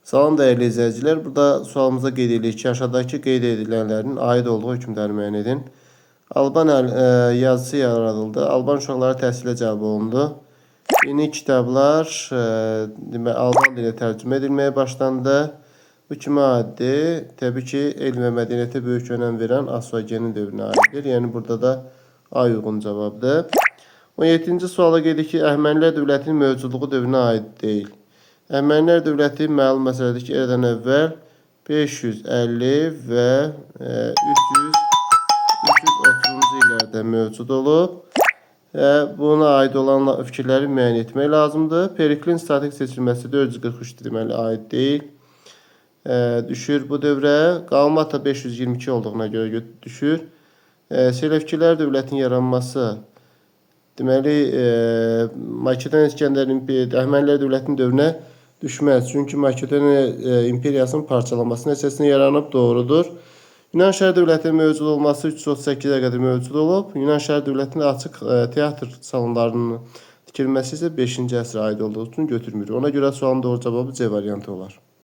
Salam dəyərli izləyicilər. Burada sualımıza qeyd edirik ki, aşağıdakı qeyd edilənlərin aid olduğu hökmləri müəyyən edin. Alban yazısı yaradıldı. Alban uşaqları təhsilə cəlb olundu. Yeni kitablar Alban dilinə tərcümə edilməyə başlandı. Bu kimə aiddir? Təbii ki, elm və mədəniyyətə böyük önəm verən Astrogenin dövrünə aiddir. Yəni burada da A uyğun cavabdır. 17-ci suala qeyd edirik ki, Əhəmənilər dövlətinin mövcudluğu dövrünə aid deyil. Əhəmənilər dövləti məlum məsələdir ki, eradan əvvəl 550 və 330-cu illərdə mövcud olub. Buna aid olan fikirləri müəyyən etmək lazımdır. Periklin statik seçilməsi 443 deməli aid deyil. Düşür bu dövrə. Qalmata 522 olduğuna görə düşür. Selevkilər dövlətinin yaranması deməli Makedoniya İskəndər Əhəmənilər dövlətinin dövrünə düşməz. Çünki Makedoniya imperiyasının parçalanması nəticəsində yaranıb, doğrudur. Yunan şəhər dövlətinin mövcud olması 338-ə qədər mövcud olub. Yunan şəhər dövlətinin açıq teatr salonlarının tikilməsi isə 5-ci əsrə aid olduğu üçün götürmür. Ona görə sualın doğru cavabı C variantı olar.